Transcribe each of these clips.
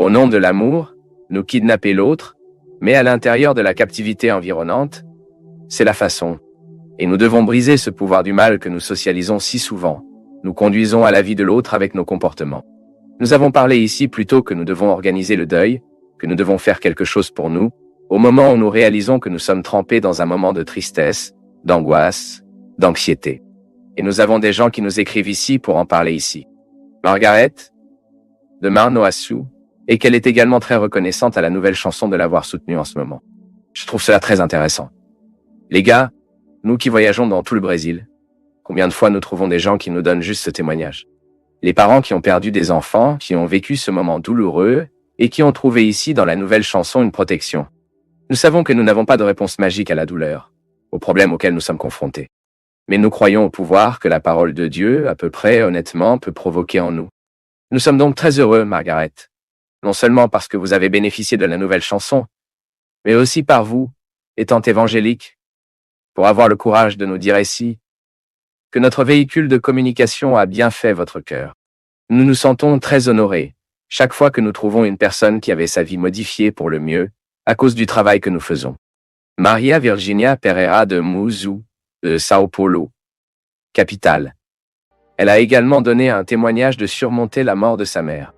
Au nom de l'amour, nous kidnapper l'autre, mais à l'intérieur de la captivité environnante, c'est la façon. Et nous devons briser ce pouvoir du mal que nous socialisons si souvent. Nous conduisons à la vie de l'autre avec nos comportements. Nous avons parlé ici plutôt que nous devons organiser le deuil, que nous devons faire quelque chose pour nous, au moment où nous réalisons que nous sommes trempés dans un moment de tristesse, d'angoisse, d'anxiété. Et nous avons des gens qui nous écrivent ici pour en parler ici. Margaret, de Marnoassou, et qu'elle est également très reconnaissante à la nouvelle chanson de l'avoir soutenue en ce moment. Je trouve cela très intéressant. Les gars, nous qui voyageons dans tout le Brésil, combien de fois nous trouvons des gens qui nous donnent juste ce témoignage? Les parents qui ont perdu des enfants, qui ont vécu ce moment douloureux, et qui ont trouvé ici dans la nouvelle chanson une protection. Nous savons que nous n'avons pas de réponse magique à la douleur, aux problèmes auxquels nous sommes confrontés. Mais nous croyons au pouvoir que la parole de Dieu, à peu près honnêtement, peut provoquer en nous. Nous sommes donc très heureux, Margaret. Non seulement parce que vous avez bénéficié de la nouvelle chanson, mais aussi par vous, étant évangélique, pour avoir le courage de nous dire ici que notre véhicule de communication a bien fait votre cœur. Nous nous sentons très honorés chaque fois que nous trouvons une personne qui avait sa vie modifiée pour le mieux à cause du travail que nous faisons. Maria Virginia Pereira de Muzu, de Sao Paulo, capitale. Elle a également donné un témoignage de surmonter la mort de sa mère.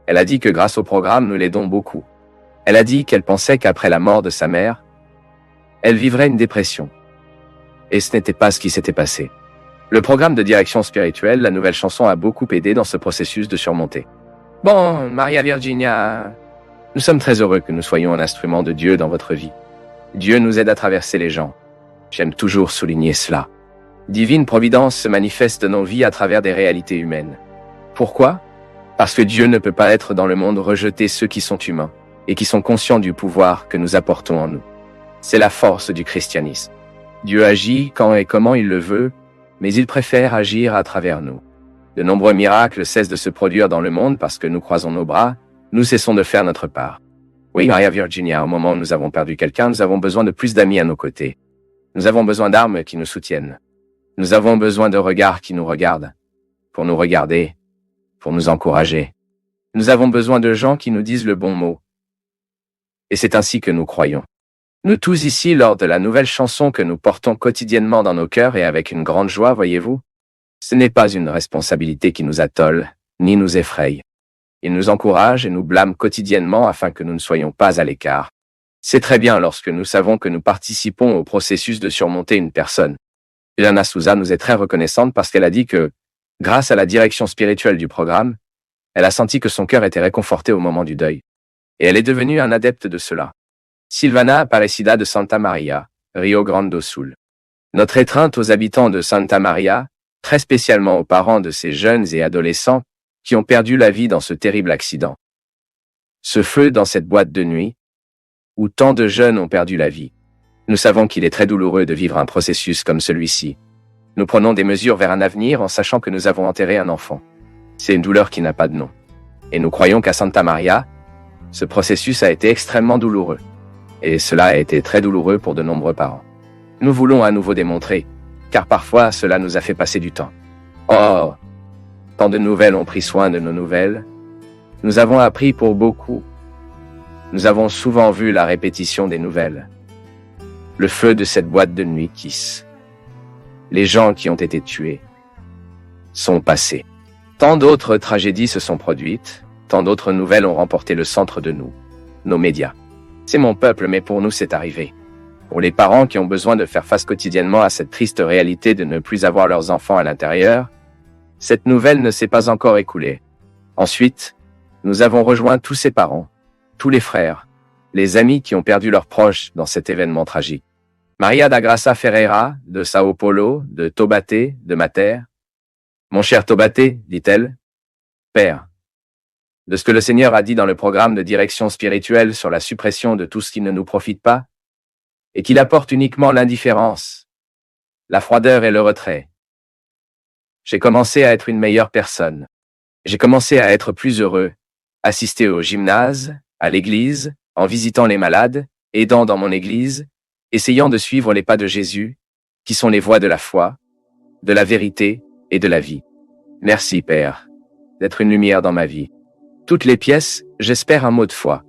Elle a dit que grâce au programme, nous l'aidons beaucoup. Elle a dit qu'elle pensait qu'après la mort de sa mère, elle vivrait une dépression. Et ce n'était pas ce qui s'était passé. Le programme de direction spirituelle, la nouvelle chanson, a beaucoup aidé dans ce processus de surmonter. Bon, Maria Virginia, nous sommes très heureux que nous soyons un instrument de Dieu dans votre vie. Dieu nous aide à traverser les gens. J'aime toujours souligner cela. Divine Providence se manifeste dans nos vies à travers des réalités humaines. Pourquoi? Parce que Dieu ne peut pas être dans le monde rejeter ceux qui sont humains et qui sont conscients du pouvoir que nous apportons en nous. C'est la force du christianisme. Dieu agit quand et comment il le veut, mais il préfère agir à travers nous. De nombreux miracles cessent de se produire dans le monde parce que nous croisons nos bras, nous cessons de faire notre part. Oui, Maria Virginia, au moment où nous avons perdu quelqu'un, nous avons besoin de plus d'amis à nos côtés. Nous avons besoin d'armes qui nous soutiennent. Nous avons besoin de regards qui nous regardent, pour nous regarder, pour nous encourager. Nous avons besoin de gens qui nous disent le bon mot. Et c'est ainsi que nous croyons. Nous tous ici, lors de la nouvelle chanson que nous portons quotidiennement dans nos cœurs et avec une grande joie, voyez-vous, ce n'est pas une responsabilité qui nous attole, ni nous effraie. Il nous encourage et nous blâme quotidiennement afin que nous ne soyons pas à l'écart. C'est très bien lorsque nous savons que nous participons au processus de surmonter une personne. Ilana Souza nous est très reconnaissante parce qu'elle a dit que, grâce à la direction spirituelle du programme, elle a senti que son cœur était réconforté au moment du deuil. Et elle est devenue un adepte de cela. Silvana Aparecida de Santa Maria, Rio Grande do Sul. Notre étreinte aux habitants de Santa Maria, très spécialement aux parents de ces jeunes et adolescents qui ont perdu la vie dans ce terrible accident. Ce feu dans cette boîte de nuit, où tant de jeunes ont perdu la vie. Nous savons qu'il est très douloureux de vivre un processus comme celui-ci. Nous prenons des mesures vers un avenir en sachant que nous avons enterré un enfant. C'est une douleur qui n'a pas de nom. Et nous croyons qu'à Santa Maria, ce processus a été extrêmement douloureux. Et cela a été très douloureux pour de nombreux parents. Nous voulons à nouveau démontrer, car parfois cela nous a fait passer du temps. Oh, tant de nouvelles ont pris soin de nos nouvelles. Nous avons appris pour beaucoup. Nous avons souvent vu la répétition des nouvelles. Le feu de cette boîte de nuit Kiss. Les gens qui ont été tués sont passés. Tant d'autres tragédies se sont produites, tant d'autres nouvelles ont remporté le centre de nous, nos médias. C'est mon peuple, mais pour nous c'est arrivé. Pour les parents qui ont besoin de faire face quotidiennement à cette triste réalité de ne plus avoir leurs enfants à l'intérieur, cette nouvelle ne s'est pas encore écoulée. Ensuite, nous avons rejoint tous ces parents, tous les frères, les amis qui ont perdu leurs proches dans cet événement tragique. Maria da Graça Ferreira, de Sao Paulo, de Taubaté, de Mater. Mon cher Taubaté, dit-elle, Père, de ce que le Seigneur a dit dans le programme de direction spirituelle sur la suppression de tout ce qui ne nous profite pas, et qu'il apporte uniquement l'indifférence, la froideur et le retrait. J'ai commencé à être une meilleure personne. J'ai commencé à être plus heureux, assister au gymnase, à l'église, en visitant les malades, aidant dans mon église, essayant de suivre les pas de Jésus, qui sont les voies de la foi, de la vérité et de la vie. Merci, Père, d'être une lumière dans ma vie. Toutes les pièces, J'espère un mot de foi.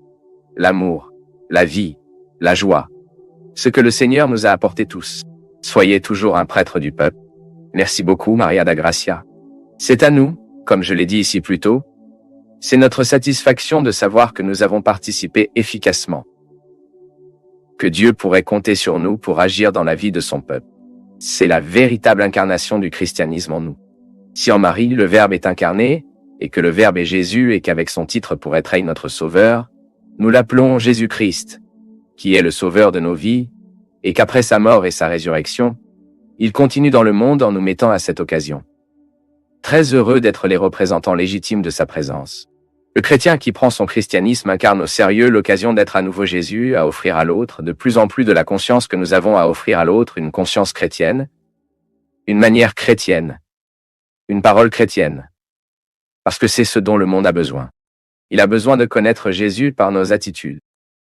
L'amour, la vie, la joie. Ce que le Seigneur nous a apporté tous. Soyez toujours un prêtre du peuple. Merci beaucoup, Maria da Gracia. C'est à nous, comme je l'ai dit ici plus tôt, c'est notre satisfaction de savoir que nous avons participé efficacement. Que Dieu pourrait compter sur nous pour agir dans la vie de son peuple. C'est la véritable incarnation du christianisme en nous. Si en Marie, le Verbe est incarné, et que le Verbe est Jésus et qu'avec son titre pour être notre Sauveur, nous l'appelons Jésus-Christ, qui est le Sauveur de nos vies, et qu'après sa mort et sa résurrection, il continue dans le monde en nous mettant à cette occasion. Très heureux d'être les représentants légitimes de sa présence. Le chrétien qui prend son christianisme incarne au sérieux l'occasion d'être à nouveau Jésus, à offrir à l'autre de plus en plus de la conscience que nous avons à offrir à l'autre, une conscience chrétienne, une manière chrétienne, une parole chrétienne. Parce que c'est ce dont le monde a besoin. Il a besoin de connaître Jésus par nos attitudes.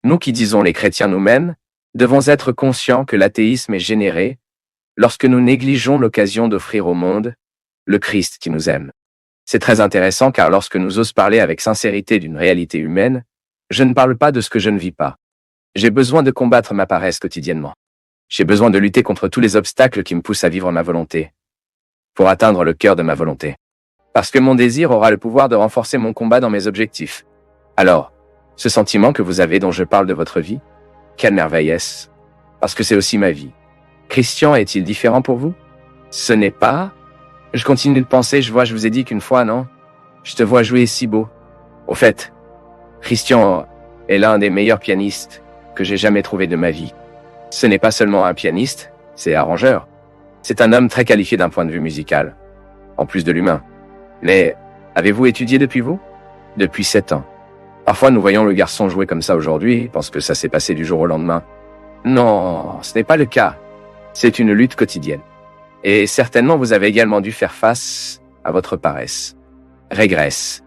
Nous qui disons les chrétiens nous-mêmes, devons être conscients que l'athéisme est généré lorsque nous négligeons l'occasion d'offrir au monde le Christ qui nous aime. C'est très intéressant car lorsque nous osons parler avec sincérité d'une réalité humaine, je ne parle pas de ce que je ne vis pas. J'ai besoin de combattre ma paresse quotidiennement. J'ai besoin de lutter contre tous les obstacles qui me poussent à vivre ma volonté, pour atteindre le cœur de ma volonté. Parce que mon désir aura le pouvoir de renforcer mon combat dans mes objectifs. Alors, ce sentiment que vous avez dont je parle de votre vie, quelle merveille est-ce? Parce que c'est aussi ma vie. Christian est-il différent pour vous? Ce n'est pas... Je continue de penser, je vous ai dit qu'une fois, non? Je te vois jouer si beau. Au fait, Christian est l'un des meilleurs pianistes que j'ai jamais trouvé de ma vie. Ce n'est pas seulement un pianiste, c'est arrangeur. C'est un homme très qualifié d'un point de vue musical, en plus de l'humain. Mais avez-vous étudié depuis vous? Depuis 7 ans. Parfois nous voyons le garçon jouer comme ça aujourd'hui, pense que ça s'est passé du jour au lendemain. Non, ce n'est pas le cas. C'est une lutte quotidienne. Et certainement vous avez également dû faire face à votre paresse. Régresse.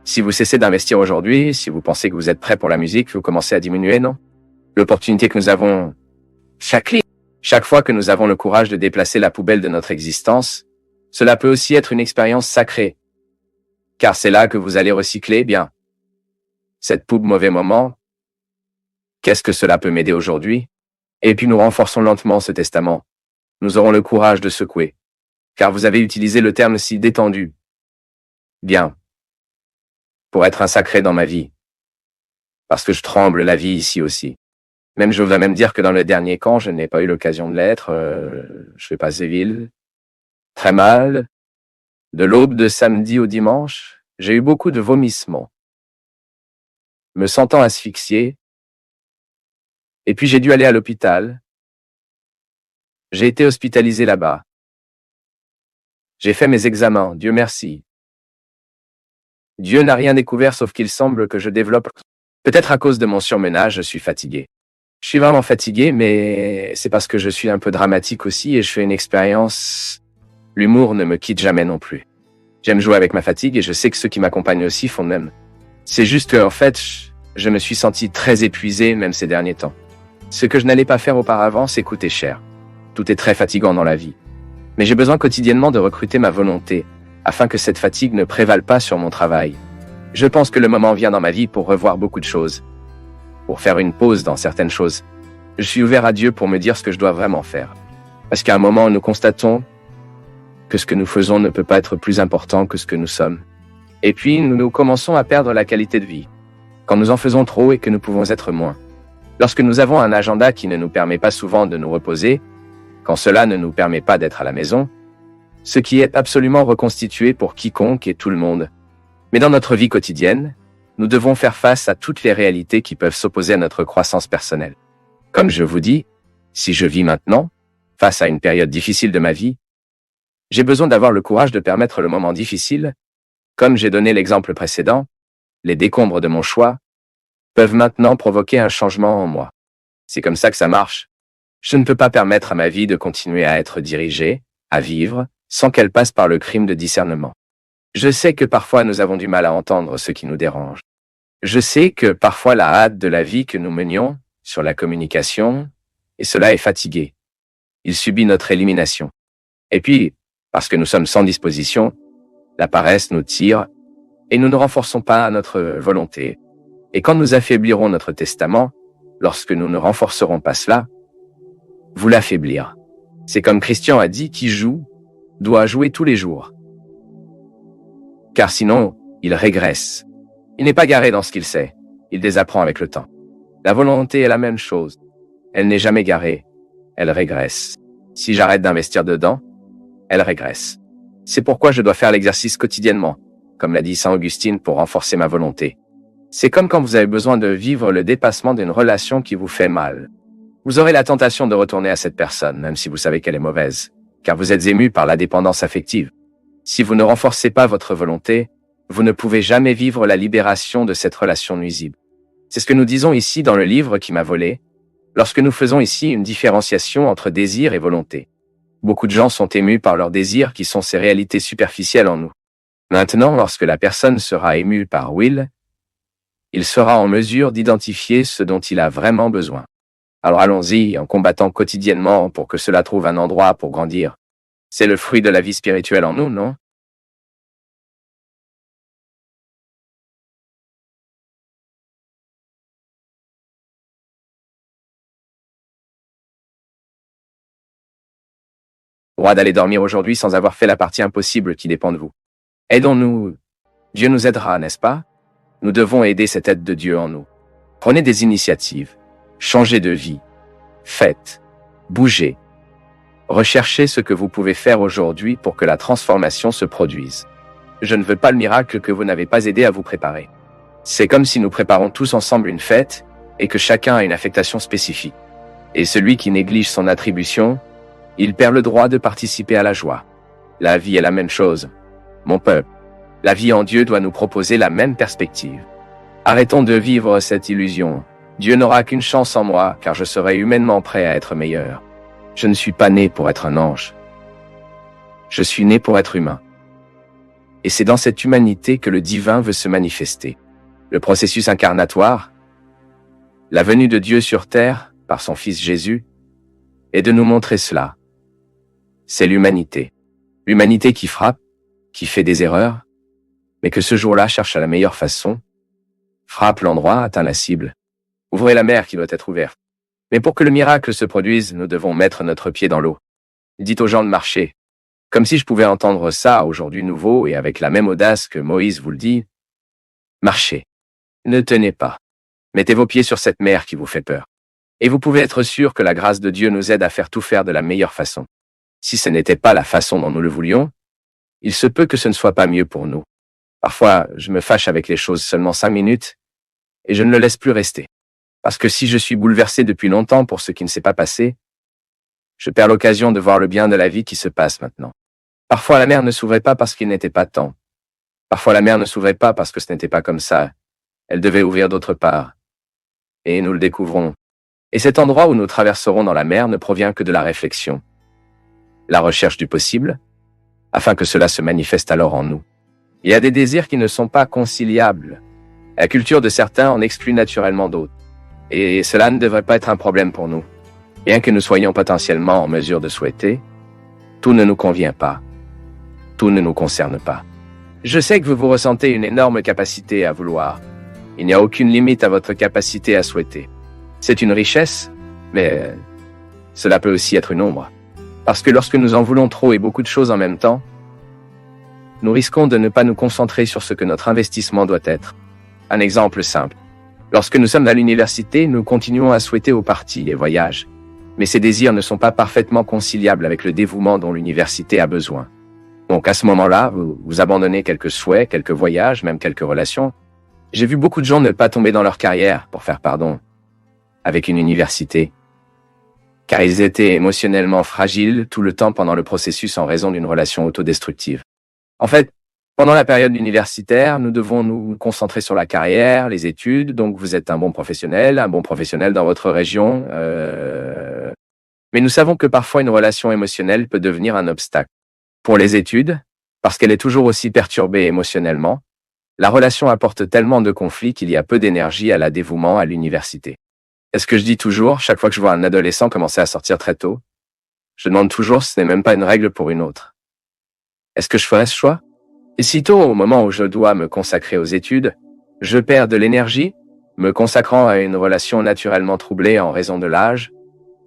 Si vous cessez d'investir aujourd'hui, si vous pensez que vous êtes prêt pour la musique, vous commencez à diminuer, non? L'opportunité que nous avons chaque fois que nous avons le courage de déplacer la poubelle de notre existence, cela peut aussi être une expérience sacrée. Car c'est là que vous allez recycler, bien. Cette poubelle mauvais moment, qu'est-ce que cela peut m'aider aujourd'hui? Et puis nous renforçons lentement ce testament. Nous aurons le courage de secouer. Car vous avez utilisé le terme si détendu. Bien. Pour être un sacré dans ma vie. Parce que je tremble la vie ici aussi. Même je voudrais même dire que dans le dernier camp, je n'ai pas eu l'occasion de l'être. Je vais passer ville. Très mal. De l'aube de samedi au dimanche, j'ai eu beaucoup de vomissements. Me sentant asphyxié. Et puis j'ai dû aller à l'hôpital. J'ai été hospitalisé là-bas. J'ai fait mes examens, Dieu merci. Dieu n'a rien découvert sauf qu'il semble que je développe. Peut-être à cause de mon surmenage, je suis fatigué. Je suis vraiment fatigué, mais c'est parce que je suis un peu dramatique aussi et je fais une expérience. L'humour ne me quitte jamais non plus. J'aime jouer avec ma fatigue et je sais que ceux qui m'accompagnent aussi font de même. C'est juste que, en fait, je me suis senti très épuisé même ces derniers temps. Ce que je n'allais pas faire auparavant, c'est coûter cher. Tout est très fatigant dans la vie. Mais j'ai besoin quotidiennement de recruter ma volonté, afin que cette fatigue ne prévale pas sur mon travail. Je pense que le moment vient dans ma vie pour revoir beaucoup de choses. Pour faire une pause dans certaines choses. Je suis ouvert à Dieu pour me dire ce que je dois vraiment faire. Parce qu'à un moment, nous constatons que ce que nous faisons ne peut pas être plus important que ce que nous sommes. Et puis, nous commençons à perdre la qualité de vie. Quand nous en faisons trop et que nous pouvons être moins. Lorsque nous avons un agenda qui ne nous permet pas souvent de nous reposer, quand cela ne nous permet pas d'être à la maison, ce qui est absolument reconstitué pour quiconque et tout le monde. Mais dans notre vie quotidienne, nous devons faire face à toutes les réalités qui peuvent s'opposer à notre croissance personnelle. Comme je vous dis, si je vis maintenant, face à une période difficile de ma vie, j'ai besoin d'avoir le courage de permettre le moment difficile. Comme j'ai donné l'exemple précédent, les décombres de mon choix peuvent maintenant provoquer un changement en moi. C'est comme ça que ça marche. Je ne peux pas permettre à ma vie de continuer à être dirigée, à vivre, sans qu'elle passe par le crime de discernement. Je sais que parfois nous avons du mal à entendre ce qui nous dérange. Je sais que parfois la hâte de la vie que nous menions sur la communication, et cela est fatigué. Il subit notre élimination. Et puis, parce que nous sommes sans disposition, la paresse nous tire et nous ne renforçons pas notre volonté. Et quand nous affaiblirons notre testament, lorsque nous ne renforcerons pas cela, vous l'affaiblir. C'est comme Christian a dit, qui joue doit jouer tous les jours. Car sinon, il régresse. Il n'est pas garé dans ce qu'il sait. Il désapprend avec le temps. La volonté est la même chose. Elle n'est jamais garée. Elle régresse. Si j'arrête d'investir dedans, elle régresse. C'est pourquoi je dois faire l'exercice quotidiennement, comme l'a dit Saint Augustine, pour renforcer ma volonté. C'est comme quand vous avez besoin de vivre le dépassement d'une relation qui vous fait mal. Vous aurez la tentation de retourner à cette personne, même si vous savez qu'elle est mauvaise, car vous êtes ému par la dépendance affective. Si vous ne renforcez pas votre volonté, vous ne pouvez jamais vivre la libération de cette relation nuisible. C'est ce que nous disons ici dans le livre qui m'a volé, lorsque nous faisons ici une différenciation entre désir et volonté. Beaucoup de gens sont émus par leurs désirs qui sont ces réalités superficielles en nous. Maintenant, lorsque la personne sera émue par Will, il sera en mesure d'identifier ce dont il a vraiment besoin. Alors allons-y en combattant quotidiennement pour que cela trouve un endroit pour grandir. C'est le fruit de la vie spirituelle en nous, non? Droit d'aller dormir aujourd'hui sans avoir fait la partie impossible qui dépend de vous. Aidons-nous. Dieu nous aidera, n'est-ce pas? Nous devons aider cette aide de Dieu en nous. Prenez des initiatives. Changez de vie. Faites. Bougez. Recherchez ce que vous pouvez faire aujourd'hui pour que la transformation se produise. Je ne veux pas le miracle que vous n'avez pas aidé à vous préparer. C'est comme si nous préparons tous ensemble une fête et que chacun a une affectation spécifique. Et celui qui néglige son attribution, il perd le droit de participer à la joie. La vie est la même chose. Mon peuple, la vie en Dieu doit nous proposer la même perspective. Arrêtons de vivre cette illusion. Dieu n'aura qu'une chance en moi, car je serai humainement prêt à être meilleur. Je ne suis pas né pour être un ange. Je suis né pour être humain. Et c'est dans cette humanité que le divin veut se manifester. Le processus incarnatoire, la venue de Dieu sur terre, par son Fils Jésus, est de nous montrer cela. C'est l'humanité. L'humanité qui frappe, qui fait des erreurs, mais que ce jour-là cherche à la meilleure façon, frappe l'endroit, atteint la cible. Ouvrez la mer qui doit être ouverte. Mais pour que le miracle se produise, nous devons mettre notre pied dans l'eau. Dites aux gens de marcher. Comme si je pouvais entendre ça aujourd'hui nouveau et avec la même audace que Moïse vous le dit. Marchez. Ne tenez pas. Mettez vos pieds sur cette mer qui vous fait peur. Et vous pouvez être sûr que la grâce de Dieu nous aide à faire tout faire de la meilleure façon. Si ce n'était pas la façon dont nous le voulions, il se peut que ce ne soit pas mieux pour nous. Parfois, je me fâche avec les choses seulement 5 minutes et je ne le laisse plus rester. Parce que si je suis bouleversé depuis longtemps pour ce qui ne s'est pas passé, je perds l'occasion de voir le bien de la vie qui se passe maintenant. Parfois, la mer ne s'ouvrait pas parce qu'il n'était pas temps. Parfois, la mer ne s'ouvrait pas parce que ce n'était pas comme ça. Elle devait ouvrir d'autre part. Et nous le découvrons. Et cet endroit où nous traverserons dans la mer ne provient que de la réflexion, la recherche du possible, afin que cela se manifeste alors en nous. Il y a des désirs qui ne sont pas conciliables. La culture de certains en exclut naturellement d'autres. Et cela ne devrait pas être un problème pour nous. Bien que nous soyons potentiellement en mesure de souhaiter, tout ne nous convient pas. Tout ne nous concerne pas. Je sais que vous ressentez une énorme capacité à vouloir. Il n'y a aucune limite à votre capacité à souhaiter. C'est une richesse, mais cela peut aussi être une ombre. Parce que lorsque nous en voulons trop et beaucoup de choses en même temps, nous risquons de ne pas nous concentrer sur ce que notre investissement doit être. Un exemple simple. Lorsque nous sommes à l'université, nous continuons à souhaiter aux parties et voyages. Mais ces désirs ne sont pas parfaitement conciliables avec le dévouement dont l'université a besoin. Donc à ce moment-là, vous abandonnez quelques souhaits, quelques voyages, même quelques relations. J'ai vu beaucoup de gens ne pas tomber dans leur carrière, pour faire pardon, avec une université, car ils étaient émotionnellement fragiles tout le temps pendant le processus en raison d'une relation autodestructive. En fait, pendant la période universitaire, nous devons nous concentrer sur la carrière, les études, donc vous êtes un bon professionnel dans votre région, mais nous savons que parfois une relation émotionnelle peut devenir un obstacle. Pour les études, parce qu'elle est toujours aussi perturbée émotionnellement, la relation apporte tellement de conflits qu'il y a peu d'énergie à la dévouement à l'université. Est-ce que je dis toujours, chaque fois que je vois un adolescent commencer à sortir très tôt, je demande toujours si ce n'est même pas une règle pour une autre. Est-ce que je ferais ce choix? Et sitôt, au moment où je dois me consacrer aux études, je perds de l'énergie, me consacrant à une relation naturellement troublée en raison de l'âge,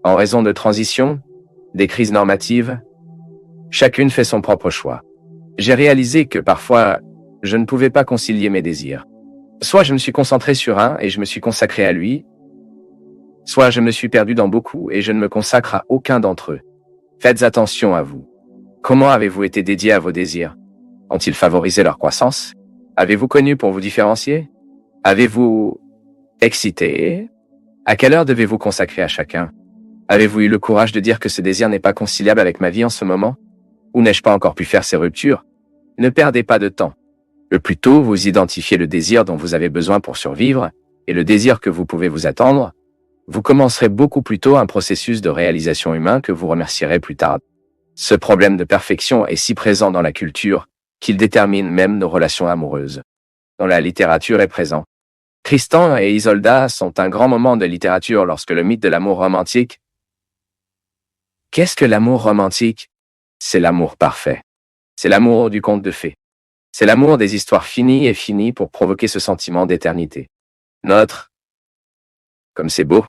en raison de transition, des crises normatives. Chacune fait son propre choix. J'ai réalisé que parfois, je ne pouvais pas concilier mes désirs. Soit je me suis concentré sur un et je me suis consacré à lui, soit je me suis perdu dans beaucoup et je ne me consacre à aucun d'entre eux. Faites attention à vous. Comment avez-vous été dédié à vos désirs? Ont-ils favorisé leur croissance? Avez-vous connu pour vous différencier? Avez-vous excité? À quelle heure devez-vous consacrer à chacun? Avez-vous eu le courage de dire que ce désir n'est pas conciliable avec ma vie en ce moment? Ou n'ai-je pas encore pu faire ces ruptures? Ne perdez pas de temps. Le plus tôt vous identifiez le désir dont vous avez besoin pour survivre et le désir que vous pouvez vous attendre, vous commencerez beaucoup plus tôt un processus de réalisation humain que vous remercierez plus tard. Ce problème de perfection est si présent dans la culture qu'il détermine même nos relations amoureuses. Dans la littérature est présent. Tristan et Isolde sont un grand moment de littérature lorsque le mythe de l'amour romantique. Qu'est-ce que l'amour romantique? C'est l'amour parfait. C'est l'amour du conte de fées. C'est l'amour des histoires finies et finies pour provoquer ce sentiment d'éternité. Comme c'est beau.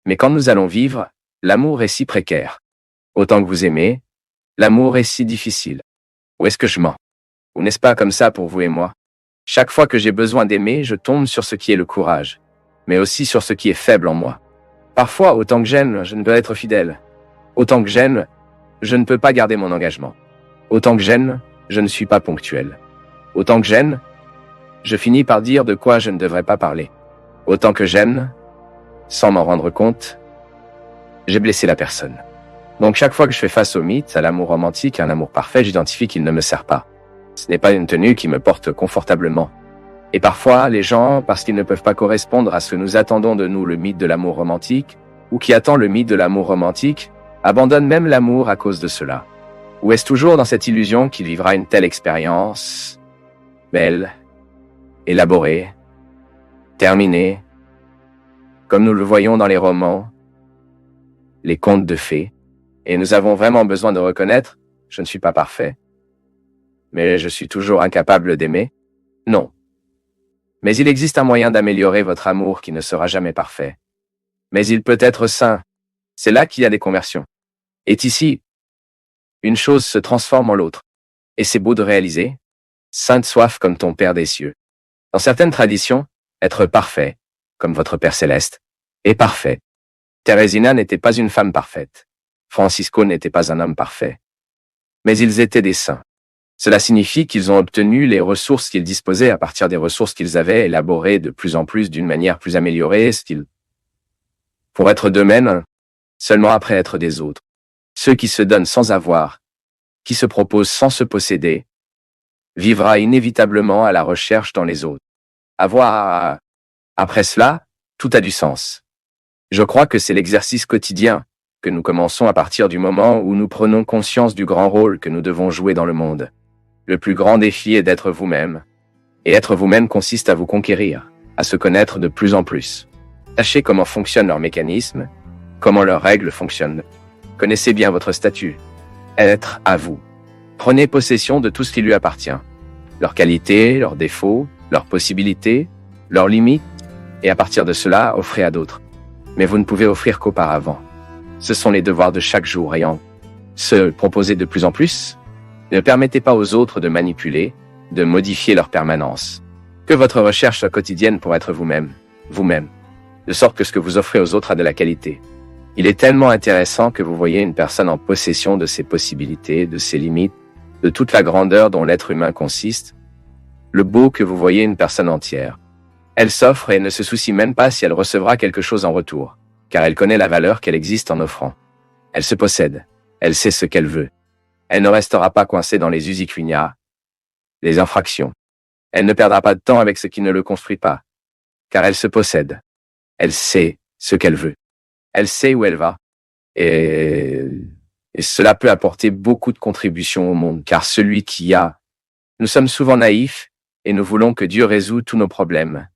Mais quand nous allons vivre, l'amour est si précaire. Autant que vous aimez, l'amour est si difficile. Où est-ce que je mens? Ou n'est-ce pas comme ça pour vous et moi? Chaque fois que j'ai besoin d'aimer, je tombe sur ce qui est le courage, mais aussi sur ce qui est faible en moi. Parfois, autant que j'aime, je ne peux être fidèle. Autant que j'aime, je ne peux pas garder mon engagement. Autant que j'aime, je ne suis pas ponctuel. Autant que j'aime, je finis par dire de quoi je ne devrais pas parler. Autant que j'aime, sans m'en rendre compte, j'ai blessé la personne. Donc chaque fois que je fais face au mythe, à l'amour romantique, à un amour parfait, j'identifie qu'il ne me sert pas. Ce n'est pas une tenue qui me porte confortablement. Et parfois, les gens, parce qu'ils ne peuvent pas correspondre à ce que nous attendons de nous, le mythe de l'amour romantique, ou qui attend le mythe de l'amour romantique, abandonnent même l'amour à cause de cela. Ou est-ce toujours dans cette illusion qu'il vivra une telle expérience, belle, élaborée, terminée, comme nous le voyons dans les romans, les contes de fées, et nous avons vraiment besoin de reconnaître, je ne suis pas parfait, mais je suis toujours incapable d'aimer? Non. Mais il existe un moyen d'améliorer votre amour qui ne sera jamais parfait. Mais il peut être sain. C'est là qu'il y a des conversions. Et ici, une chose se transforme en l'autre. Et c'est beau de réaliser, sainte soif comme ton Père des cieux. Dans certaines traditions, être parfait, comme votre Père céleste, est parfait. Thérésina n'était pas une femme parfaite. Francisco n'était pas un homme parfait. Mais ils étaient des saints. Cela signifie qu'ils ont obtenu les ressources qu'ils disposaient à partir des ressources qu'ils avaient élaborées de plus en plus d'une manière plus améliorée, pour être d'eux-mêmes, seulement après être des autres. Ceux qui se donnent sans avoir, qui se proposent sans se posséder, vivra inévitablement à la recherche dans les autres. Après cela, tout a du sens. Je crois que c'est l'exercice quotidien que nous commençons à partir du moment où nous prenons conscience du grand rôle que nous devons jouer dans le monde. Le plus grand défi est d'être vous-même. Et être vous-même consiste à vous conquérir, à se connaître de plus en plus. Sachez comment fonctionnent leurs mécanismes, comment leurs règles fonctionnent. Connaissez bien votre statut. Être à vous. Prenez possession de tout ce qui lui appartient. Leurs qualités, leurs défauts, leurs possibilités, leurs limites, et à partir de cela, offrez à d'autres. Mais vous ne pouvez offrir qu'auparavant. Ce sont les devoirs de chaque jour ayant se proposer de plus en plus. Ne permettez pas aux autres de manipuler, de modifier leur permanence. Que votre recherche soit quotidienne pour être vous-même, de sorte que ce que vous offrez aux autres a de la qualité. Il est tellement intéressant que vous voyez une personne en possession de ses possibilités, de ses limites, de toute la grandeur dont l'être humain consiste. Le beau que vous voyez une personne entière. Elle s'offre et ne se soucie même pas si elle recevra quelque chose en retour, car elle connaît la valeur qu'elle existe en offrant. Elle se possède, elle sait ce qu'elle veut. Elle ne restera pas coincée dans les usiquinhas, les infractions. Elle ne perdra pas de temps avec ce qui ne le construit pas, car elle se possède. Elle sait ce qu'elle veut. Elle sait où elle va. Et cela peut apporter beaucoup de contributions au monde, car celui qui a... Nous sommes souvent naïfs, et nous voulons que Dieu résout tous nos problèmes.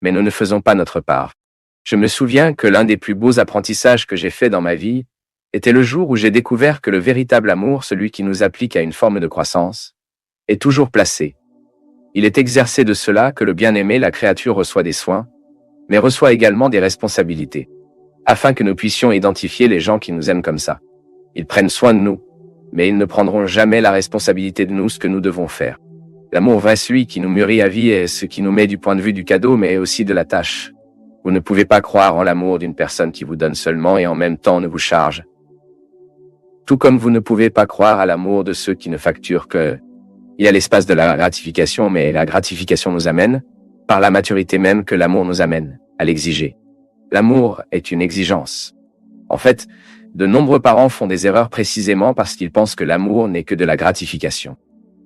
Mais nous ne faisons pas notre part. Je me souviens que l'un des plus beaux apprentissages que j'ai fait dans ma vie était le jour où j'ai découvert que le véritable amour, celui qui nous applique à une forme de croissance, est toujours placé. Il est exercé de cela que le bien-aimé, la créature reçoit des soins, mais reçoit également des responsabilités, afin que nous puissions identifier les gens qui nous aiment comme ça. Ils prennent soin de nous, mais ils ne prendront jamais la responsabilité de nous ce que nous devons faire. L'amour vrai, celui qui nous mûrit à vie, est ce qui nous met du point de vue du cadeau, mais aussi de la tâche. Vous ne pouvez pas croire en l'amour d'une personne qui vous donne seulement et en même temps ne vous charge. Tout comme vous ne pouvez pas croire à l'amour de ceux qui ne facturent que. Il y a l'espace de la gratification, mais la gratification nous amène, par la maturité même que l'amour nous amène, à l'exiger. L'amour est une exigence. En fait, de nombreux parents font des erreurs précisément parce qu'ils pensent que l'amour n'est que de la gratification.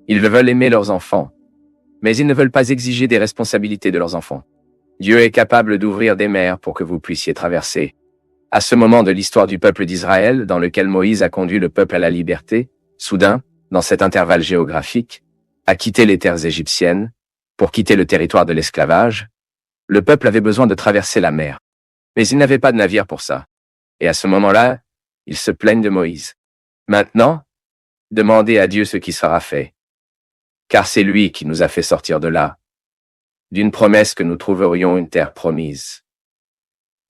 Ils veulent aimer leurs enfants, mais ils ne veulent pas exiger des responsabilités de leurs enfants. Dieu est capable d'ouvrir des mers pour que vous puissiez traverser. À ce moment de l'histoire du peuple d'Israël, dans lequel Moïse a conduit le peuple à la liberté, soudain, dans cet intervalle géographique, a quitté les terres égyptiennes, pour quitter le territoire de l'esclavage, le peuple avait besoin de traverser la mer. Mais il n'avait pas de navire pour ça. Et à ce moment-là, ils se plaignent de Moïse. Maintenant, demandez à Dieu ce qui sera fait. Car c'est lui qui nous a fait sortir de là, d'une promesse que nous trouverions une terre promise.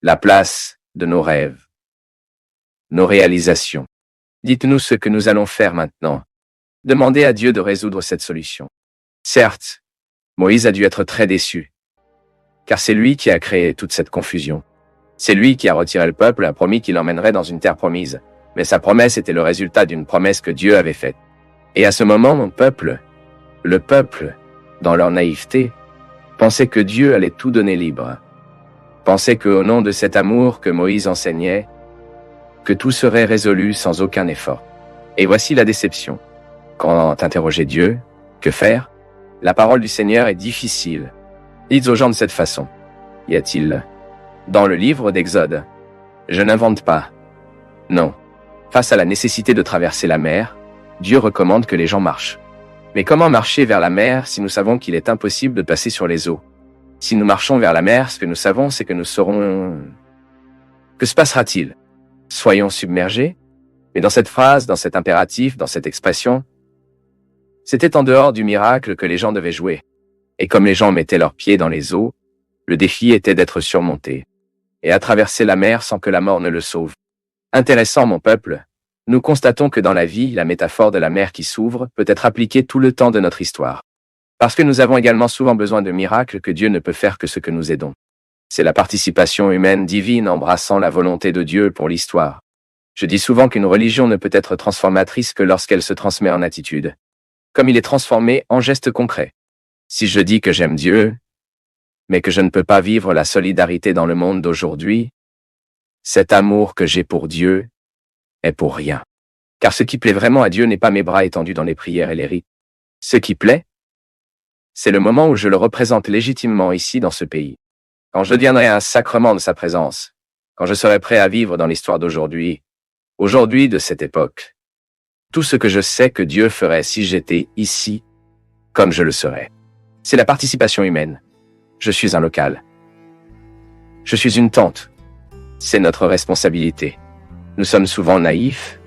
La place de nos rêves, nos réalisations. Dites-nous ce que nous allons faire maintenant. Demandez à Dieu de résoudre cette solution. Certes, Moïse a dû être très déçu, car c'est lui qui a créé toute cette confusion. C'est lui qui a retiré le peuple et a promis qu'il l'emmènerait dans une terre promise. Mais sa promesse était le résultat d'une promesse que Dieu avait faite. Et à ce moment, le peuple, dans leur naïveté, pensait que Dieu allait tout donner libre. Pensait qu'au nom de cet amour que Moïse enseignait, que tout serait résolu sans aucun effort. Et voici la déception. Quand interrogez Dieu, que faire? La parole du Seigneur est difficile. Dites aux gens de cette façon. Y a-t-il dans le livre d'Exode? Je n'invente pas. Non. Face à la nécessité de traverser la mer, Dieu recommande que les gens marchent. Mais comment marcher vers la mer si nous savons qu'il est impossible de passer sur les eaux? Si nous marchons vers la mer, ce que nous savons, c'est que nous serons... Que se passera-t-il? Soyons submergés? Mais dans cette phrase, dans cet impératif, dans cette expression, c'était en dehors du miracle que les gens devaient jouer. Et comme les gens mettaient leurs pieds dans les eaux, le défi était d'être surmonté et à traverser la mer sans que la mort ne le sauve. Intéressant, mon peuple, nous constatons que dans la vie, la métaphore de la mer qui s'ouvre peut être appliquée tout le temps de notre histoire. Parce que nous avons également souvent besoin de miracles que Dieu ne peut faire que ce que nous aidons. C'est la participation humaine divine embrassant la volonté de Dieu pour l'histoire. Je dis souvent qu'une religion ne peut être transformatrice que lorsqu'elle se transmet en attitude, comme il est transformé en gestes concrets. Si je dis que j'aime Dieu, mais que je ne peux pas vivre la solidarité dans le monde d'aujourd'hui, cet amour que j'ai pour Dieu est pour rien. Car ce qui plaît vraiment à Dieu n'est pas mes bras étendus dans les prières et les rites. Ce qui plaît, c'est le moment où je le représente légitimement ici dans ce pays. Quand je deviendrai un sacrement de sa présence, quand je serai prêt à vivre dans l'histoire d'aujourd'hui, aujourd'hui de cette époque. Tout ce que je sais que Dieu ferait si j'étais ici, comme je le serais. C'est la participation humaine. Je suis un local. Je suis une tante. C'est notre responsabilité. Nous sommes souvent naïfs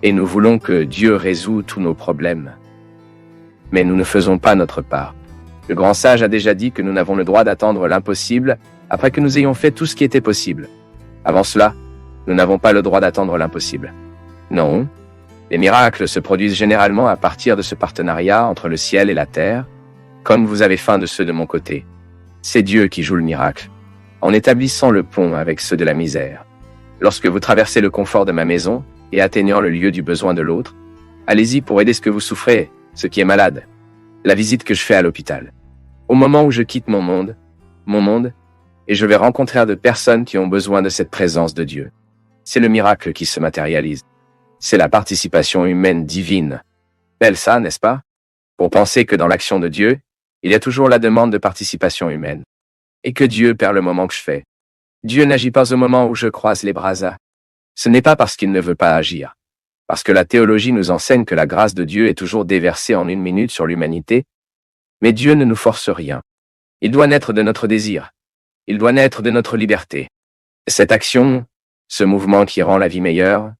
et nous voulons que Dieu résout tous nos problèmes. Mais nous ne faisons pas notre part. Le grand sage a déjà dit que nous n'avons le droit d'attendre l'impossible après que nous ayons fait tout ce qui était possible. Avant cela, nous n'avons pas le droit d'attendre l'impossible. Non, les miracles se produisent généralement à partir de ce partenariat entre le ciel et la terre, comme vous avez faim de ceux de mon côté. C'est Dieu qui joue le miracle, en établissant le pont avec ceux de la misère. Lorsque vous traversez le confort de ma maison et atteignant le lieu du besoin de l'autre, allez-y pour aider ce que vous souffrez, ce qui est malade. La visite que je fais à l'hôpital. Au moment où je quitte mon monde, et je vais rencontrer de personnes qui ont besoin de cette présence de Dieu. C'est le miracle qui se matérialise. C'est la participation humaine divine. Belle ça, n'est-ce pas? Pour penser que dans l'action de Dieu, il y a toujours la demande de participation humaine. Et que Dieu perd le moment que je fais. Dieu n'agit pas au moment où je croise les bras. Ce n'est pas parce qu'il ne veut pas agir. Parce que la théologie nous enseigne que la grâce de Dieu est toujours déversée en 1 minute sur l'humanité. Mais Dieu ne nous force rien. Il doit naître de notre désir. Il doit naître de notre liberté. Cette action, ce mouvement qui rend la vie meilleure,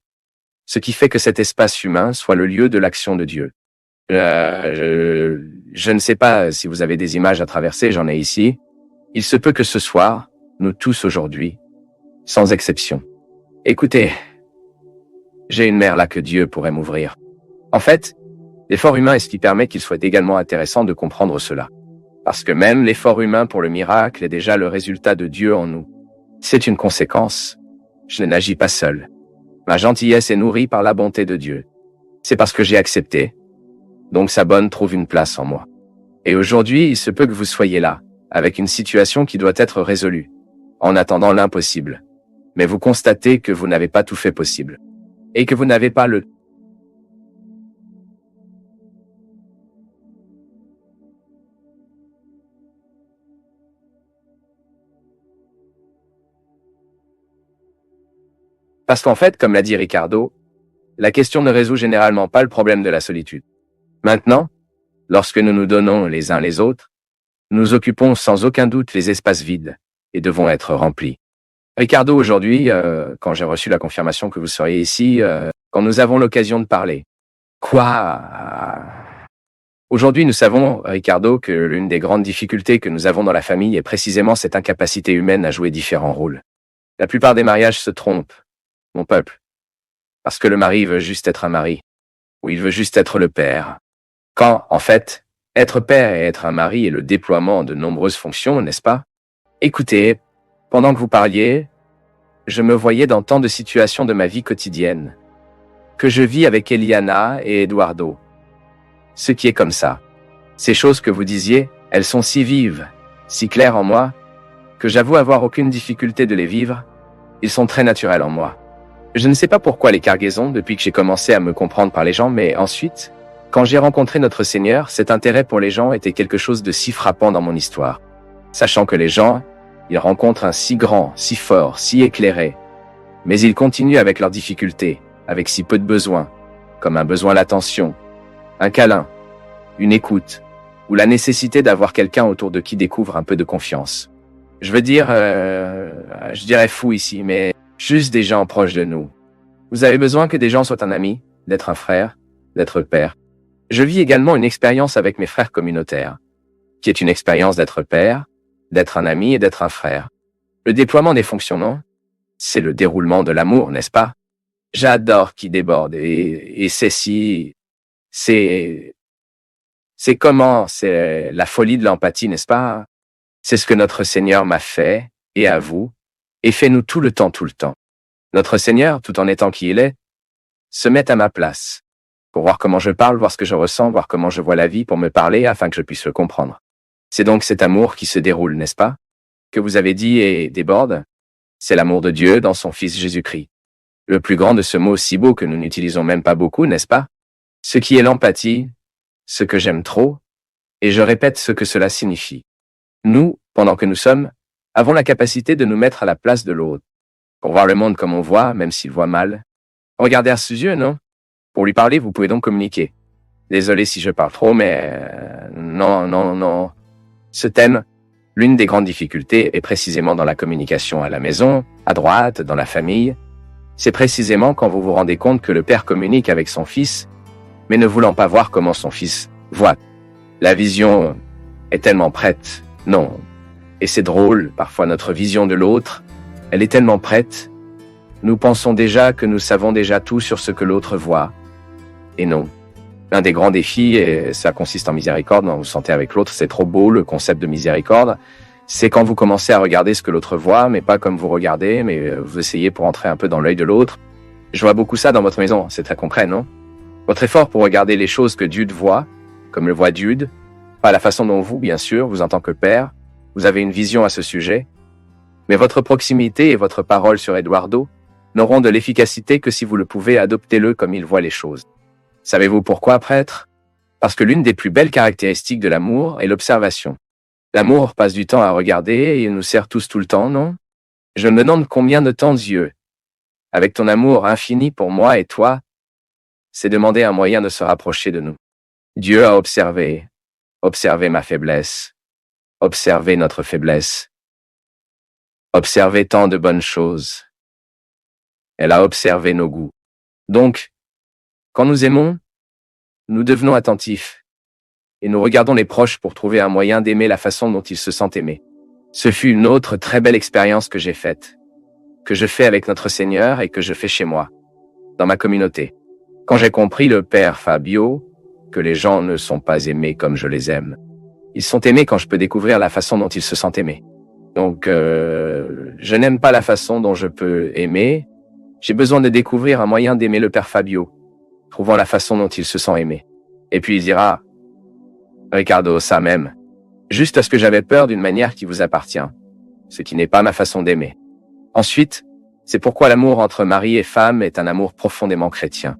ce qui fait que cet espace humain soit le lieu de l'action de Dieu. Je ne sais pas si vous avez des images à traverser, j'en ai ici. Il se peut que ce soir, Nous tous aujourd'hui, sans exception. Écoutez, j'ai une mer là que Dieu pourrait m'ouvrir. En fait, l'effort humain est ce qui permet qu'il soit également intéressant de comprendre cela. Parce que même l'effort humain pour le miracle est déjà le résultat de Dieu en nous. C'est une conséquence. Je n'agis pas seul. Ma gentillesse est nourrie par la bonté de Dieu. C'est parce que j'ai accepté. Donc sa bonne trouve une place en moi. Et aujourd'hui, il se peut que vous soyez là, avec une situation qui doit être résolue, en attendant l'impossible. Mais vous constatez que vous n'avez pas tout fait possible. Et que vous n'avez pas le Parce qu'en fait, comme l'a dit Ricardo, la question ne résout généralement pas le problème de la solitude. Maintenant, lorsque nous nous donnons les uns les autres, nous occupons sans aucun doute les espaces vides et devons être remplis. Ricardo, aujourd'hui, quand j'ai reçu la confirmation que vous seriez ici, quand nous avons l'occasion de parler. Quoi? Aujourd'hui, nous savons, Ricardo, que l'une des grandes difficultés que nous avons dans la famille est précisément cette incapacité humaine à jouer différents rôles. La plupart des mariages se trompent, mon peuple, parce que le mari veut juste être un mari, ou il veut juste être le père. Quand, en fait, être père et être un mari est le déploiement de nombreuses fonctions, n'est-ce pas? Écoutez, pendant que vous parliez, je me voyais dans tant de situations de ma vie quotidienne, que je vis avec Eliana et Eduardo. Ce qui est comme ça. Ces choses que vous disiez, elles sont si vives, si claires en moi, que j'avoue avoir aucune difficulté de les vivre. Ils sont très naturels en moi. Je ne sais pas pourquoi les cargaisons depuis que j'ai commencé à me comprendre par les gens, mais ensuite, quand j'ai rencontré notre Seigneur, cet intérêt pour les gens était quelque chose de si frappant dans mon histoire. Sachant que les gens, ils rencontrent un si grand, si fort, si éclairé, mais ils continuent avec leurs difficultés, avec si peu de besoins, comme un besoin d'attention, un câlin, une écoute, ou la nécessité d'avoir quelqu'un autour de qui découvre un peu de confiance. Je veux dire, je dirais fou ici, mais juste des gens proches de nous. Vous avez besoin que des gens soient un ami, d'être un frère, d'être père. Je vis également une expérience avec mes frères communautaires, qui est une expérience d'être père, d'être un ami et d'être un frère. Le déploiement des fonctions, non? C'est le déroulement de l'amour, n'est-ce pas? J'adore qui déborde et c'est comment, c'est la folie de l'empathie, n'est-ce pas? C'est ce que notre Seigneur m'a fait, et à vous, et fait nous tout le temps. Notre Seigneur, tout en étant qui il est, se met à ma place, pour voir comment je parle, voir ce que je ressens, voir comment je vois la vie, pour me parler afin que je puisse le comprendre. C'est donc cet amour qui se déroule, n'est-ce pas? Que vous avez dit et déborde, c'est l'amour de Dieu dans son Fils Jésus-Christ. Le plus grand de ce mot si beau que nous n'utilisons même pas beaucoup, n'est-ce pas? Ce qui est l'empathie, ce que j'aime trop, et je répète ce que cela signifie. Nous, pendant que nous sommes, avons la capacité de nous mettre à la place de l'autre, pour voir le monde comme on voit, même s'il voit mal. Regardez à ses yeux, non? Pour lui parler, vous pouvez donc communiquer. Désolé si je parle trop, mais non. Ce thème, l'une des grandes difficultés est précisément dans la communication à la maison, à droite, dans la famille. C'est précisément quand vous vous rendez compte que le père communique avec son fils, mais ne voulant pas voir comment son fils voit. La vision est tellement prête, non. Et c'est drôle, parfois notre vision de l'autre, elle est tellement prête. Nous pensons déjà que nous savons déjà tout sur ce que l'autre voit. Et non. L'un des grands défis, et ça consiste en miséricorde, quand vous sentez avec l'autre, c'est trop beau le concept de miséricorde, c'est quand vous commencez à regarder ce que l'autre voit, mais pas comme vous regardez, mais vous essayez pour entrer un peu dans l'œil de l'autre. Je vois beaucoup ça dans votre maison, c'est très concret, non? Votre effort pour regarder les choses que Dieu voit, comme le voit Dieu, pas la façon dont vous, bien sûr, vous en tant que père, vous avez une vision à ce sujet, mais votre proximité et votre parole sur Eduardo n'auront de l'efficacité que si vous le pouvez, adoptez-le comme il voit les choses. Savez-vous pourquoi, prêtre? Parce que l'une des plus belles caractéristiques de l'amour est l'observation. L'amour passe du temps à regarder et il nous sert tous tout le temps, non? Je me demande combien de temps Dieu, avec ton amour infini pour moi et toi, s'est demandé un moyen de se rapprocher de nous. Dieu a observé ma faiblesse, observé notre faiblesse, observé tant de bonnes choses. Elle a observé nos goûts. Donc, quand nous aimons, nous devenons attentifs et nous regardons les proches pour trouver un moyen d'aimer la façon dont ils se sentent aimés. Ce fut une autre très belle expérience que j'ai faite, que je fais avec notre Seigneur et que je fais chez moi, dans ma communauté. Quand j'ai compris le Père Fabio, que les gens ne sont pas aimés comme je les aime. Ils sont aimés quand je peux découvrir la façon dont ils se sentent aimés. Donc, je n'aime pas la façon dont je peux aimer. J'ai besoin de découvrir un moyen d'aimer le Père Fabio, trouvant la façon dont il se sent aimé. Et puis il dira, Ricardo, ça même, juste parce que j'avais peur d'une manière qui vous appartient, ce qui n'est pas ma façon d'aimer. Ensuite, c'est pourquoi l'amour entre mari et femme est un amour profondément chrétien.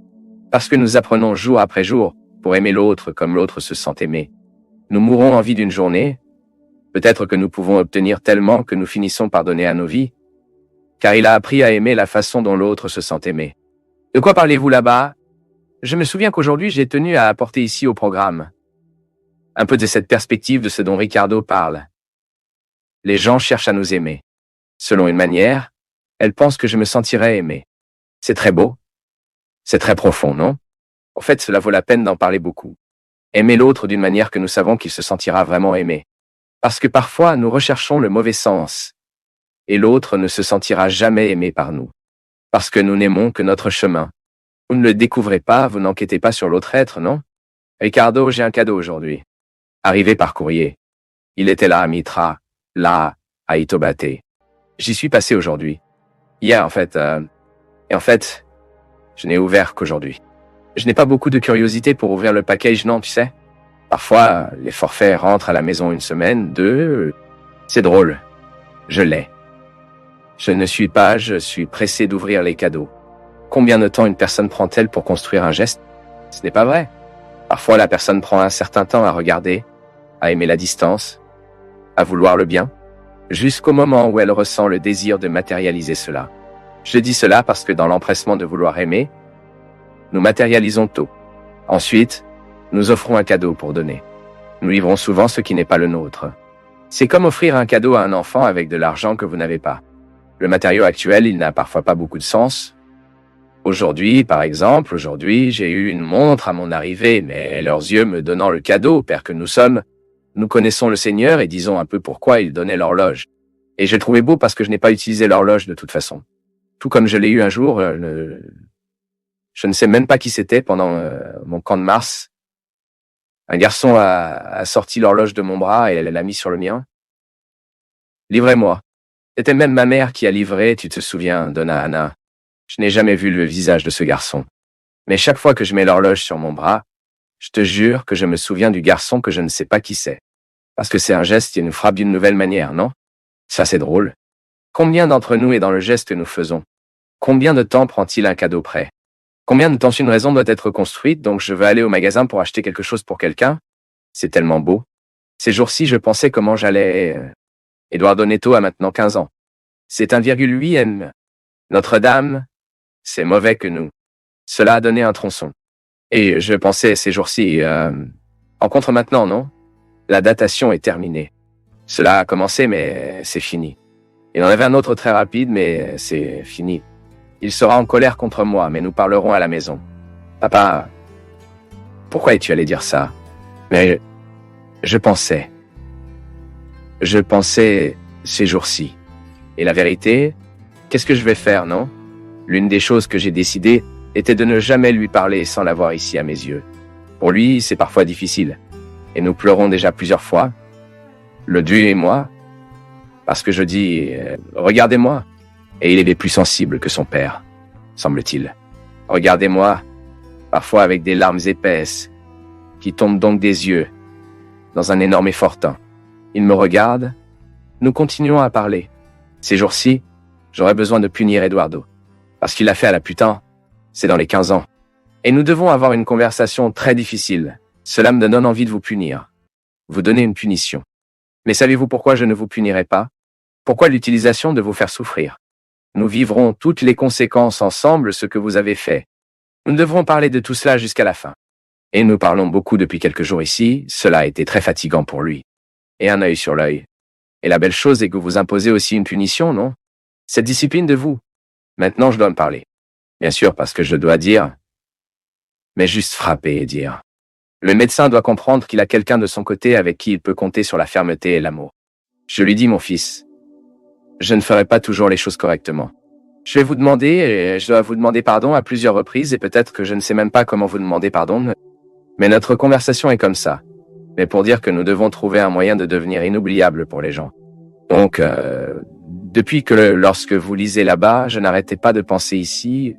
Parce que nous apprenons jour après jour pour aimer l'autre comme l'autre se sent aimé. Nous mourrons en vie d'une journée. Peut-être que nous pouvons obtenir tellement que nous finissons par donner à nos vies, car il a appris à aimer la façon dont l'autre se sent aimé. De quoi parlez-vous là-bas? Je me souviens qu'aujourd'hui j'ai tenu à apporter ici au programme un peu de cette perspective de ce dont Ricardo parle. Les gens cherchent à nous aimer. Selon une manière, elles pensent que je me sentirai aimé. C'est très beau. C'est très profond, non? En fait, cela vaut la peine d'en parler beaucoup. Aimer l'autre d'une manière que nous savons qu'il se sentira vraiment aimé. Parce que parfois, nous recherchons le mauvais sens. Et l'autre ne se sentira jamais aimé par nous. Parce que nous n'aimons que notre chemin. Vous ne le découvrez pas, vous n'enquêtez pas sur l'autre être, non? Ricardo, j'ai un cadeau aujourd'hui. Arrivé par courrier. Il était là à Mitra, là, à Itobate. J'y suis passé aujourd'hui. Hier, en fait. Et en fait, je n'ai ouvert qu'aujourd'hui. Je n'ai pas beaucoup de curiosité pour ouvrir le package, non, tu sais. Parfois, les forfaits rentrent à la maison une semaine, deux. C'est drôle. Je l'ai. Je suis pressé d'ouvrir les cadeaux. Combien de temps une personne prend-elle pour construire un geste? Ce n'est pas vrai. Parfois, la personne prend un certain temps à regarder, à aimer la distance, à vouloir le bien, jusqu'au moment où elle ressent le désir de matérialiser cela. Je dis cela parce que dans l'empressement de vouloir aimer, nous matérialisons tôt. Ensuite, nous offrons un cadeau pour donner. Nous livrons souvent ce qui n'est pas le nôtre. C'est comme offrir un cadeau à un enfant avec de l'argent que vous n'avez pas. Le matériau actuel, il n'a parfois pas beaucoup de sens. Aujourd'hui, par exemple, j'ai eu une montre à mon arrivée, mais leurs yeux me donnant le cadeau, Père que nous sommes, nous connaissons le Seigneur et disons un peu pourquoi ils donnaient l'horloge. Et j'ai trouvé beau parce que je n'ai pas utilisé l'horloge de toute façon. Tout comme je l'ai eu un jour, je ne sais même pas qui c'était pendant mon camp de Mars. Un garçon a sorti l'horloge de mon bras et elle l'a mis sur le mien. Livrez-moi. C'était même ma mère qui a livré, tu te souviens, Donna Anna. Je n'ai jamais vu le visage de ce garçon. Mais chaque fois que je mets l'horloge sur mon bras, je te jure que je me souviens du garçon que je ne sais pas qui c'est. Parce que c'est un geste qui nous frappe d'une nouvelle manière, non? Ça c'est drôle. Combien d'entre nous est dans le geste que nous faisons? Combien de temps prend-il un cadeau prêt? Combien de temps une raison doit être construite, donc je veux aller au magasin pour acheter quelque chose pour quelqu'un? C'est tellement beau. Ces jours-ci, je pensais comment j'allais... Eduardo Neto a maintenant 15 ans. C'est 1,8 M. Notre-Dame, c'est mauvais que nous. Cela a donné un tronçon. Et je pensais ces jours-ci, rencontre maintenant, non? La datation est terminée. Cela a commencé, mais c'est fini. Il en avait un autre très rapide, mais c'est fini. Il sera en colère contre moi, mais nous parlerons à la maison. Papa, pourquoi es-tu allé dire ça? Mais je pensais ces jours-ci. Et la vérité, qu'est-ce que je vais faire, non? L'une des choses que j'ai décidé était de ne jamais lui parler sans l'avoir ici à mes yeux. Pour lui, c'est parfois difficile. Et nous pleurons déjà plusieurs fois, le Dieu et moi, parce que je dis « Regardez-moi ». Et il est plus sensible que son père, semble-t-il. Regardez-moi, parfois avec des larmes épaisses, qui tombent donc des yeux, dans un énorme effortin. Il me regarde, nous continuons à parler. Ces jours-ci, j'aurais besoin de punir Eduardo. Parce qu'il a fait à la putain, c'est dans les 15 ans. Et nous devons avoir une conversation très difficile. Cela me donne envie de vous punir. Vous donner une punition. Mais savez-vous pourquoi je ne vous punirai pas? Pourquoi l'utilisation de vous faire souffrir? Nous vivrons toutes les conséquences ensemble ce que vous avez fait. Nous devrons parler de tout cela jusqu'à la fin. Et nous parlons beaucoup depuis quelques jours ici, cela a été très fatigant pour lui. Et un œil sur l'œil. Et la belle chose est que vous imposez aussi une punition, non? Cette discipline de vous. Maintenant, je dois me parler. Bien sûr, parce que je dois dire, mais juste frapper et dire. Le médecin doit comprendre qu'il a quelqu'un de son côté avec qui il peut compter sur la fermeté et l'amour. Je lui dis, mon fils, je ne ferai pas toujours les choses correctement. Je vais vous demander, et je dois vous demander pardon à plusieurs reprises, et peut-être que je ne sais même pas comment vous demander pardon, mais notre conversation est comme ça. Mais pour dire que nous devons trouver un moyen de devenir inoubliable pour les gens. Donc, depuis que lorsque vous lisez là-bas, je n'arrêtais pas de penser ici,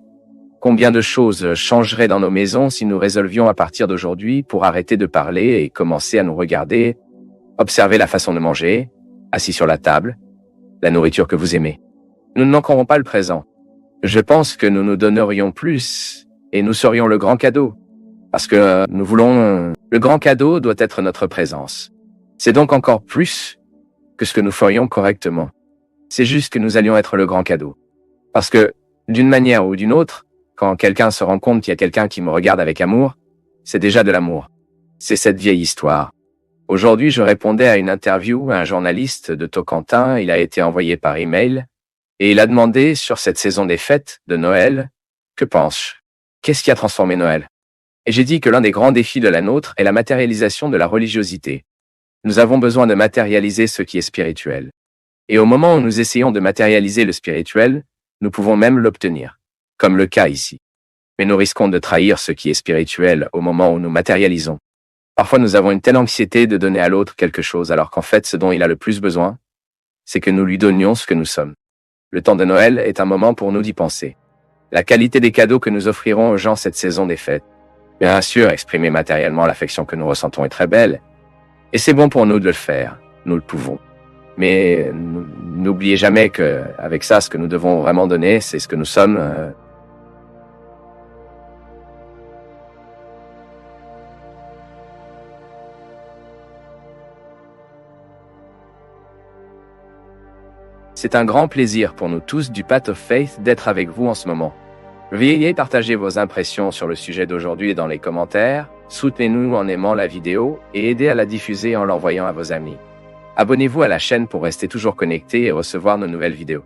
combien de choses changeraient dans nos maisons si nous résolvions à partir d'aujourd'hui pour arrêter de parler et commencer à nous regarder, observer la façon de manger, assis sur la table, la nourriture que vous aimez. Nous ne manquerons pas le présent. Je pense que nous nous donnerions plus et nous serions le grand cadeau. Parce que nous voulons... Le grand cadeau doit être notre présence. C'est donc encore plus que ce que nous ferions correctement. C'est juste que nous allions être le grand cadeau. Parce que, d'une manière ou d'une autre, quand quelqu'un se rend compte qu'il y a quelqu'un qui me regarde avec amour, c'est déjà de l'amour. C'est cette vieille histoire. Aujourd'hui, je répondais à une interview à un journaliste de Tocquentin. Il a été envoyé par email et il a demandé sur cette saison des fêtes de Noël, que penses-tu? Qu'est-ce qui a transformé Noël? Et j'ai dit que l'un des grands défis de la nôtre est la matérialisation de la religiosité. Nous avons besoin de matérialiser ce qui est spirituel. Et au moment où nous essayons de matérialiser le spirituel, nous pouvons même l'obtenir, comme le cas ici. Mais nous risquons de trahir ce qui est spirituel au moment où nous matérialisons. Parfois nous avons une telle anxiété de donner à l'autre quelque chose alors qu'en fait ce dont il a le plus besoin, c'est que nous lui donnions ce que nous sommes. Le temps de Noël est un moment pour nous d'y penser. La qualité des cadeaux que nous offrirons aux gens cette saison des fêtes. Bien sûr, exprimer matériellement l'affection que nous ressentons est très belle. Et c'est bon pour nous de le faire. Nous le pouvons. Mais n'oubliez jamais que, avec ça, ce que nous devons vraiment donner, c'est ce que nous sommes. C'est un grand plaisir pour nous tous du Path of Faith d'être avec vous en ce moment. Veuillez partager vos impressions sur le sujet d'aujourd'hui dans les commentaires, soutenez-nous en aimant la vidéo et aidez à la diffuser en l'envoyant à vos amis. Abonnez-vous à la chaîne pour rester toujours connecté et recevoir nos nouvelles vidéos.